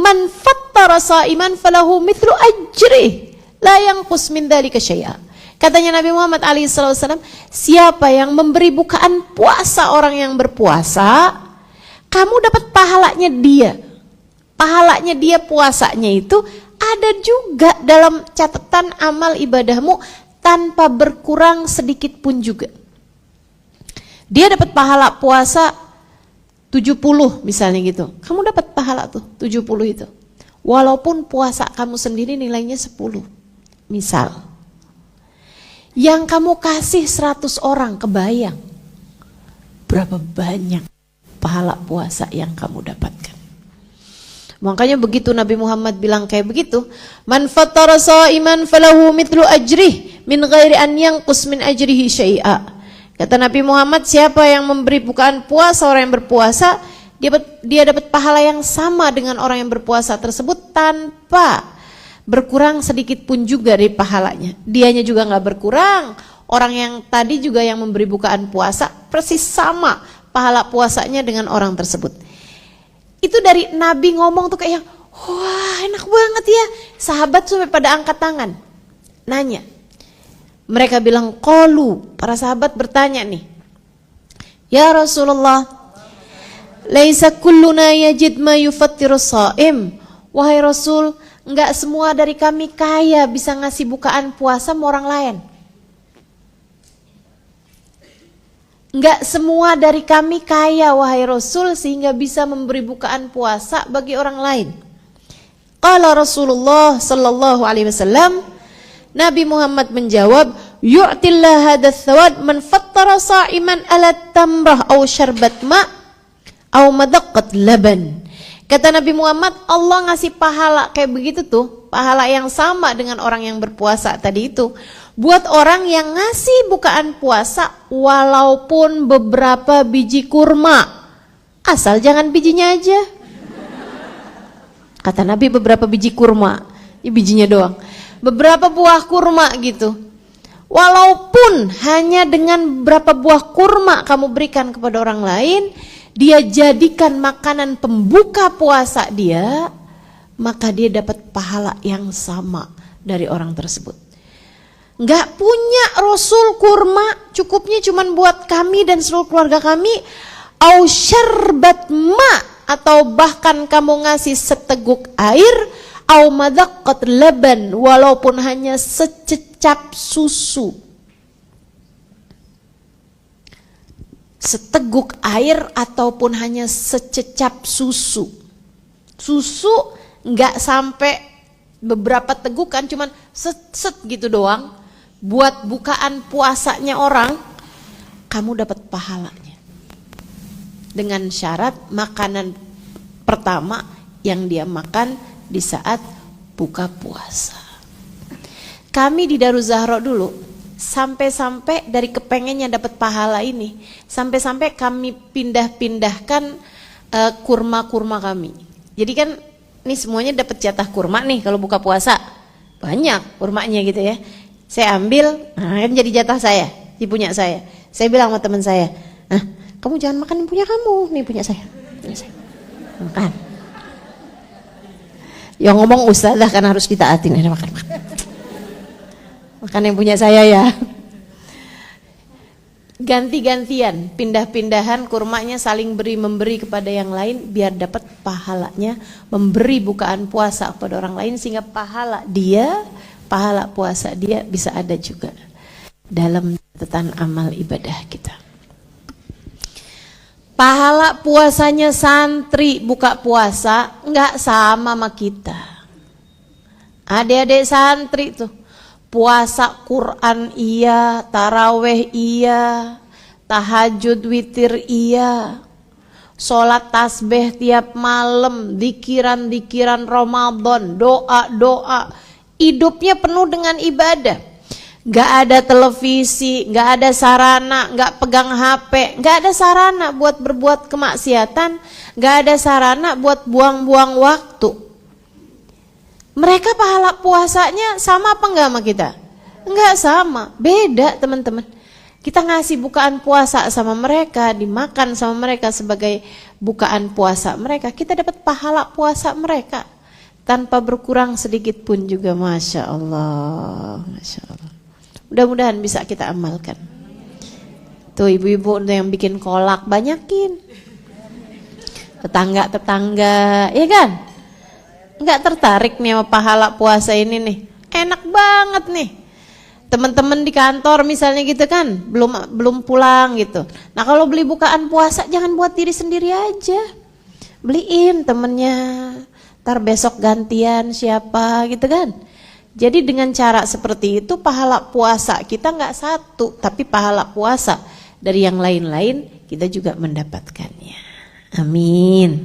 man fattara sha'iman falahu mithlu ajrih la yanqus min dzalika syai'a. Katanya Nabi Muhammad SAW, siapa yang memberi bukaan puasa orang yang berpuasa, kamu dapat pahalanya dia. Pahalanya dia puasanya itu ada juga dalam catatan amal ibadahmu tanpa berkurang sedikit pun juga. Dia dapat pahala puasa 70 misalnya gitu. Kamu dapat pahala tuh 70 itu. Walaupun puasa kamu sendiri nilainya 10. Misal. Yang kamu kasih 100 orang, kebayang berapa banyak pahala puasa yang kamu dapatkan. Makanya begitu Nabi Muhammad bilang kayak begitu, man fattara sha'iman falahu mithlu ajrih min ghairi an yanqus min ajrihi syai'a. Kata Nabi Muhammad, siapa yang memberi bukaan puasa orang yang berpuasa, dia dapat pahala yang sama dengan orang yang berpuasa tersebut tanpa berkurang sedikit pun juga dari pahalanya. Dianya juga nggak berkurang. Orang yang tadi juga yang memberi bukaan puasa persis sama pahala puasanya dengan orang tersebut. Itu dari Nabi ngomong tuh kayak, wah enak banget ya. Sahabat sampai pada angkat tangan, nanya. Mereka bilang, qalu, para sahabat bertanya nih, ya Rasulullah, laisa kulluna yajid ma yufattirus shaim. Wahai Rasul, enggak semua dari kami kaya bisa ngasih bukaan puasa sama orang lain. Enggak semua dari kami kaya wahai Rasul sehingga bisa memberi bukaan puasa bagi orang lain. Qala Rasulullah sallallahu alaihi wasallam, Nabi Muhammad menjawab, yu'tillah hadzal thawab man fattara sha'iman ala tamrah aw syarbat ma aw madaqqat laban. Kata Nabi Muhammad, Allah ngasih pahala kayak begitu tuh, pahala yang sama dengan orang yang berpuasa tadi itu, buat orang yang ngasih bukaan puasa walaupun beberapa biji kurma, asal jangan bijinya aja. Kata Nabi, beberapa biji kurma, ini bijinya doang, beberapa buah kurma gitu. Walaupun hanya dengan beberapa buah kurma kamu berikan kepada orang lain, dia jadikan makanan pembuka puasa dia, maka dia dapat pahala yang sama dari orang tersebut. Nggak punya Rasul kurma, cukupnya cuma buat kami dan seluruh keluarga kami, au syarbat ma, atau bahkan kamu ngasih seteguk air, au madaqqat laban, walaupun hanya sececap susu. Seteguk air ataupun hanya sececap susu. Susu nggak sampai beberapa tegukan, cuman set gitu doang. Buat bukaan puasanya orang, kamu dapat pahalanya. Dengan syarat makanan pertama yang dia makan di saat buka puasa. Kami di Daruz Zahra dulu, sampai-sampai dari kepengennya dapat pahala ini, sampai-sampai kami pindah-pindahkan kurma-kurma kami. Jadi kan ini semuanya dapat jatah kurma nih kalau buka puasa, banyak kurmanya gitu ya. Saya ambil, nah kan jadi jatah saya, di punya saya. Saya bilang sama teman saya, nah kamu jangan makan yang punya kamu, nih punya saya. Makan. Yang ngomong ustazah kan harus ditaatin, makan. Makan yang punya saya ya. Ganti-gantian, pindah-pindahan kurmanya, saling beri-memberi kepada yang lain biar dapat pahalanya memberi bukaan puasa kepada orang lain, sehingga pahala puasa dia bisa ada juga dalam catatan amal ibadah kita. Pahala puasanya santri buka puasa nggak sama sama kita. Adik-adik santri tuh puasa Quran iya, taraweh iya, tahajud witir iya, sholat tasbih tiap malam, dikiran Ramadan, doa-doa, hidupnya penuh dengan ibadah. Gak ada televisi, gak ada sarana, gak pegang HP, gak ada sarana buat berbuat kemaksiatan, gak ada sarana buat buang-buang waktu. Mereka pahala puasanya sama apa enggak sama kita? Enggak sama, beda teman-teman. Kita ngasih bukaan puasa sama mereka, dimakan sama mereka sebagai bukaan puasa mereka, kita dapat pahala puasa mereka. tanpa berkurang sedikit pun juga. Masya Allah, Masya Allah. Mudah-mudahan bisa kita amalkan. Tuh ibu-ibu untuk yang bikin kolak banyakin. Tetangga-tetangga, ya kan? Nggak tertarik nih sama pahala puasa ini nih. Enak banget nih. Teman-teman di kantor misalnya gitu kan, belum pulang gitu. Nah kalau beli bukaan puasa jangan buat diri sendiri aja, beliin temennya. Ntar besok gantian siapa gitu kan. Jadi dengan cara seperti itu pahala puasa kita nggak satu, tapi pahala puasa dari yang lain-lain kita juga mendapatkannya. Amin.